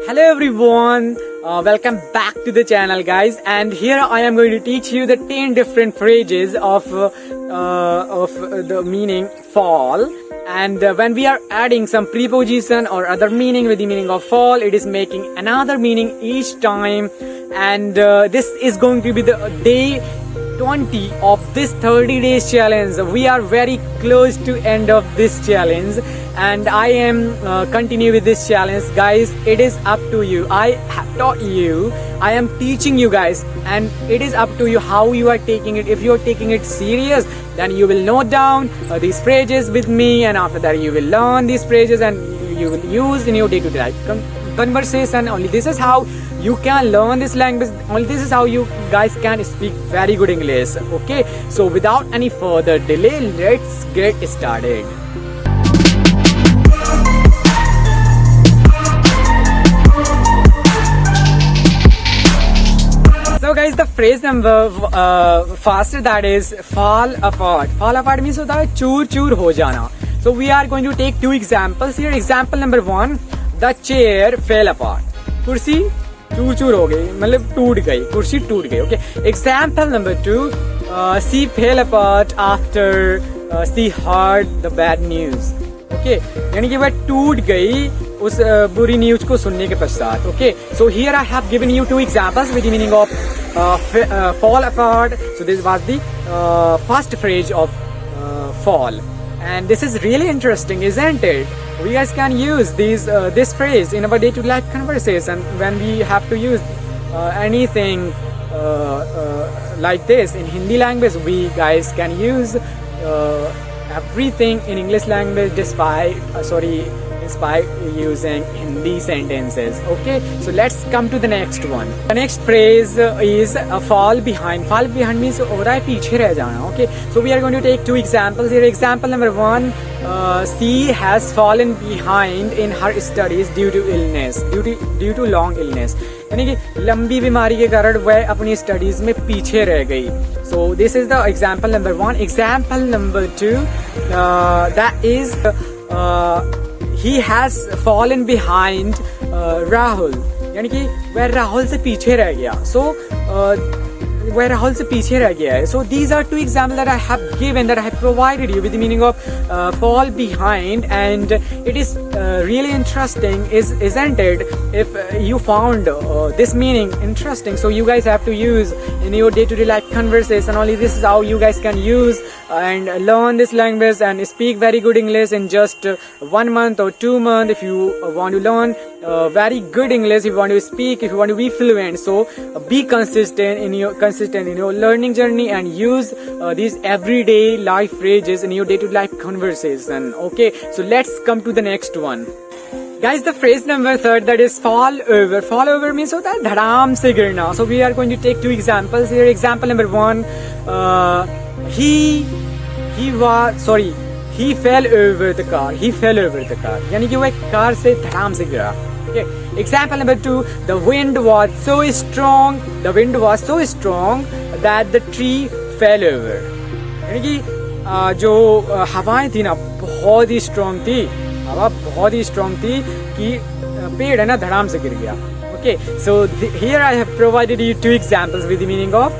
Hello everyone, welcome back to the channel guys, and here I am going to teach you the 10 different phrases of the meaning fall. And when we are adding some preposition or other meaning with the meaning of fall, it is making another meaning each time. And this is going to be the day 20 of this 30 days challenge. We are very close to end of this challenge, and I am continue with this challenge guys. It is up to you. I have taught you, I am teaching you guys, and it is up to you how you are taking it. If you are taking it serious, then you will note down these phrases with me, and after that you will learn these phrases and you will use in your day-to-day life conversation. Only this is how you can learn this language. Only this is how you guys can speak very good English. Okay, so without any further delay, let's get started. So guys, the phrase number first, that is fall apart. Fall apart means होता है चूर चूर हो जाना. So we are going to take two examples here. Example number 1, the chair fell apart. कुर्सी चूर चूर हो गई, मतलब टूट गई, कुर्सी टूट गई. Okay. Example number 2, she fell apart after she heard the bad news. Okay, यानी कि वह टूट गई उस बुरी न्यूज को सुनने के पश्चात. Okay, so here I have given you to examples with the meaning of fall apart. So this was the first phrase of fall, and this is really interesting, isn't it? We guys can use this phrase in our day-to-day life conversation when we have to use anything like this in Hindi language. We guys can use everything in English language despite using Hindi sentences. Okay, so let's come to the next one. The next phrase is fall behind. Fall behind means हो रहा है पीछे रह जाना. Okay, so we are going to take two examples here. Example number 1, she has fallen behind in her studies due to illness, due to long illness. यानी कि लंबी बीमारी के कारण वह अपनी स्टडीज में पीछे रह गई. So this is the example number 1. Example number 2, that is he has fallen behind Rahul. यानी कि वह राहुल से पीछे रह गया. So वह राहुल से पीछे रह गया है. So these are two examples that I have given, that I have provided you with the meaning of fall behind, and it is really interesting, isn't it? If you found this meaning interesting, so you guys have to use in your day-to-day life conversation. Only this is how you guys can use and learn this language and speak very good English in just 1 month or 2 months. If you want to learn very good English, if you want to speak, if you want to be fluent, so be consistent in your learning journey and use these everyday life phrases in your day-to-day life conversation. Okay, so let's come to the next one. Guys, the phrase number 3, that is fall over. Fall over means होता है धड़ाम से गिरना. So we are going to take two examples here. Example number 1, he fell over the car. He fell over the car. यानी कि वो एक car से धड़ाम से गिरा. Okay. Example number 2, the wind was so strong that the tree fell over. यानी कि जो हवाएं थी ना बहुत ही स्ट्रॉन्ग थी, हवा बहुत ही स्ट्रॉन्ग थी कि पेड़ है ना धड़ाम से गिर गया. Okay, so here I have provided you two examples with the meaning of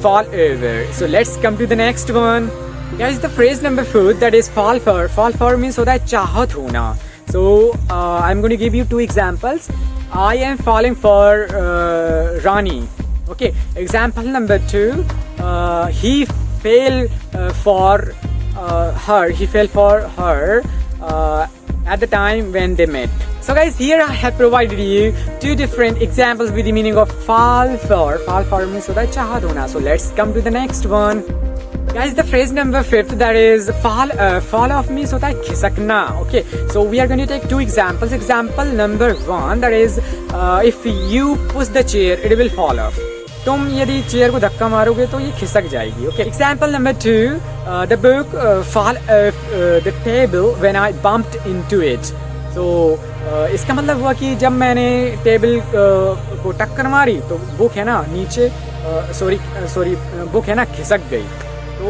fall over. So let's come to the next one. Guys, the phrase number 4, that is fall for. Fall for means होता है चाहत होना. So I'm going to give you two examples. I am falling for Rani. Okay, example number 2, he fell for her. He fell for her at the time when they met. So guys, here I have provided you two different examples with the meaning of fall for. Fall for means होता है चाहत होना. So let's come to the next one. Guys, the phrase number 5, that is fall off means होता है खिसकना. Okay, so we are going to take two examples. Example number 1, that is if you push the chair, it will fall off. तुम यदि chair को धक्का मारोगे तो ये खिसक जाएगी. Okay. Example number 2, the book fall off the table when I bumped into it. So इसका मतलब हुआ कि जब मैंने टेबल को टक्कर मारी तो बुक है ना नीचे बुक है ना खिसक गई. So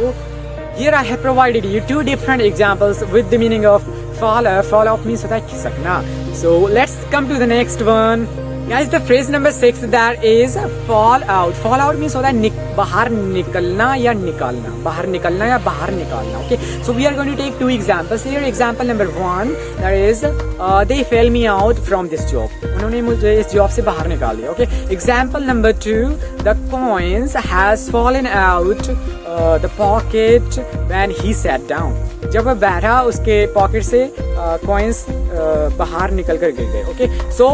here I have provided you two different examples with the meaning of fall off means होता है खिसकना. So let's come to the next one. Guys, the phrase number 6 that is fall out. Fall out means होता है बाहर निकलना या निकालना, बाहर निकलना या बाहर निकालना. Okay, so we are going to take two examples here. Example number 1, that is they fail me out from this job. उन्होंने मुझे इस जॉब से बाहर निकाल दिया. Okay, example number 2, the coins has fallen out the pocket when he sat down. जब वह बैठा उसके पॉकेट से coins बाहर निकल कर गिर गए. Okay, so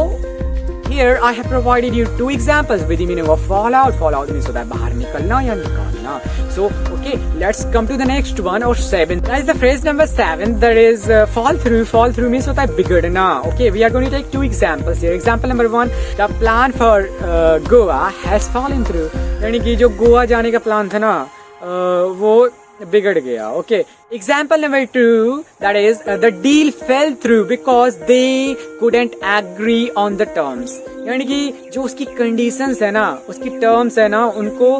here I have provided you two examples with the meaning of fall out. Fall out means होता है बाहर निकलना या निकालना. So okay, let's come to the next one, or 7. That is the phrase number 7, that is fall through. Fall through means होता है बिगड़ना. Okay, we are going to take two examples here. Example number 1, the plan for Goa has fallen through. यानी कि जो गोवा जाने का plan था ना वो बिगड़ गया. Okay, example number 2, that is the deal fell through because they couldn't agree on the terms. यानी कि जो उसकी कंडीशंस है ना, उसकी टर्म्स है ना, उनको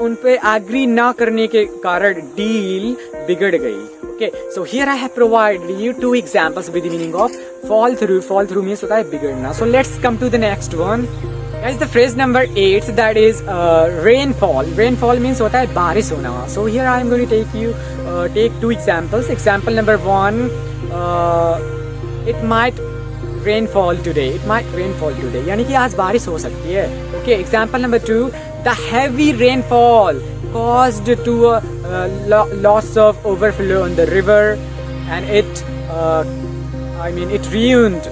उन पे एग्री ना करने के कारण डील बिगड़ गई. Okay, so here I have provided you two examples with the meaning of fall through. Fall through means होता है बिगड़ना. So let's come to the next one. Guys, the phrase number 8, that is rainfall. Rainfall means होता है बारिश होना. So here I am going to take two examples. Example number 1, it might rainfall today. It might rainfall today. यानी कि आज बारिश हो सकती है. Okay, example number 2, the heavy rainfall caused to loss of overflow on the river, and it ruined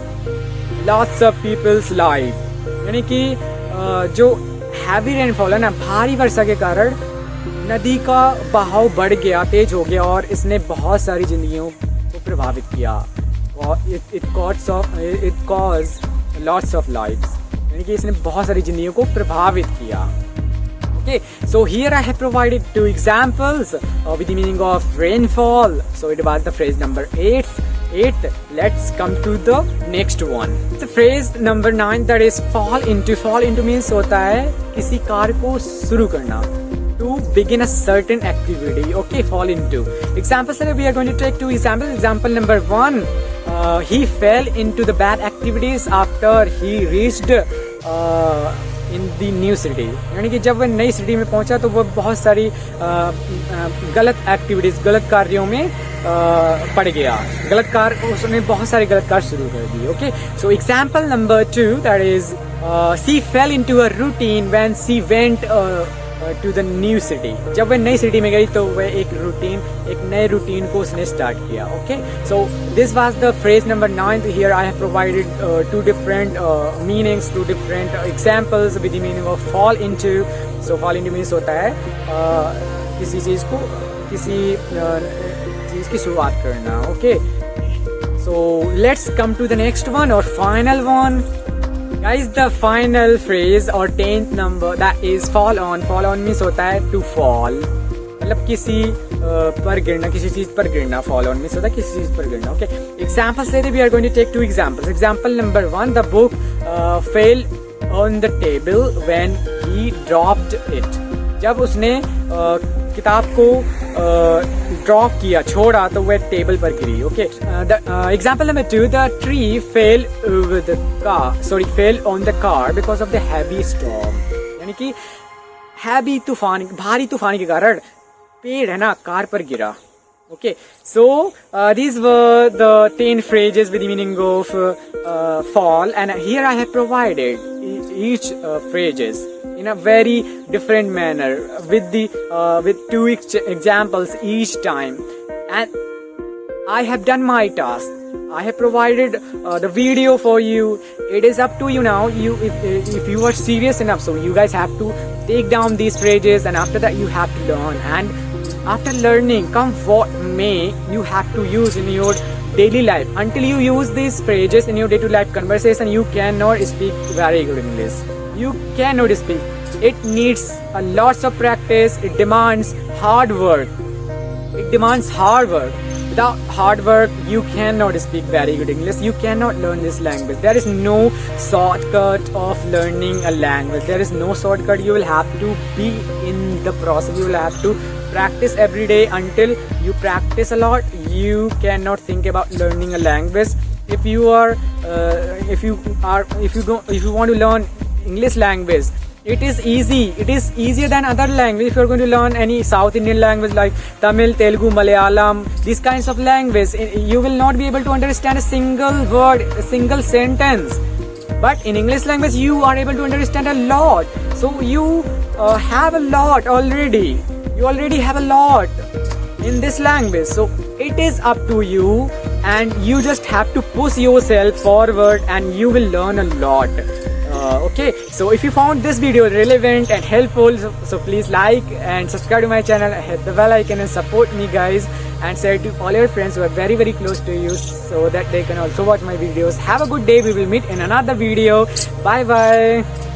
lots of people's life. यानी कि जो हैवी रेनफॉल है ना, भारी वर्षा के कारण नदी का बहाव बढ़ गया, तेज हो गया, और इसने बहुत सारी जिंदगियों को प्रभावित किया. It cause lots of lives. यानी कि इसने बहुत सारी जिंदगियों को प्रभावित किया. Okay, so here I have provided two examples with the meaning of rainfall. So it was the phrase number 8. Let's come to the next one. The phrase number 9, that is fall into. Fall into means होता है किसी कार्य को शुरू करना. To begin a certain activity. Okay, fall into. Examples, we are going to take two examples. Example number 1, he fell into the bad activities after he reached in the new city. यानी कि जब वह नई city में पहुंचा तो वह बहुत सारी गलत एक्टिविटीज, गलत कार्यों में पड़ गया. उसने बहुत सारे गलत कार्य शुरू कर दिए. Okay, so example number 2, that is she fell into a routine when she went to the new city. जब वह नई सिटी में गई तो वह एक नए रूटीन को उसने स्टार्ट किया. Okay, so this was the phrase number 9. Here I have provided two different meanings, two different examples with the meaning of fall into. So fall into means होता है किसी चीज की शुरुआत करना. Okay, so let's come to the next one, or final one. Guys, the final phrase or 10th number, that is fall on. Fall on means होता है to fall. मतलब किसी पर गिरना, किसी चीज पर गिरना. Fall on means होता है किसी चीज पर गिरना. Okay, examples say we are going to take two examples. Example number 1, the book fell on the table when he dropped it. जब उसने किताब को ड्रॉप किया, छोड़ा, तो वह टेबल पर गिरी. Okay, example number 2, the tree fell on the car because of the heavy storm. यानी कि भारी तूफान के कारण पेड़ है ना कार पर गिरा. Okay, so these were the 10 phrases with the meaning of fall, and here I have provided each phrases in a very different manner with two examples each time, and I have done my task. I have provided the video for you. It is up to you now. If you are serious enough, so you guys have to take down these phrases, and after that you have to learn. And after learning, come what may, you have to use in your daily life. Until you use these phrases in your day-to-day life conversation, you cannot speak very good English. You cannot speak. It needs a lots of practice. It demands hard work. Without hard work, you cannot speak very good English. You cannot learn this language. There is no shortcut of learning a language. There is no shortcut. You will have to be in the process. You will have to practice every day. Until you practice a lot, you cannot think about learning a language. if you want to learn English language, it is easy. It is easier than other language. If you are going to learn any South Indian language like Tamil, Telugu, Malayalam, these kinds of language, you will not be able to understand a single word, a single sentence. But in English language, you are able to understand a lot. So you have a lot already. You already have a lot in this language. So it is up to you, and you just have to push yourself forward, and you will learn a lot. Okay, so if you found this video relevant and helpful, so please like and subscribe to my channel, hit the bell icon and support me guys, and share to all your friends who are very very close to you, so that they can also watch my videos. Have a good day. We will meet in another video. Bye bye.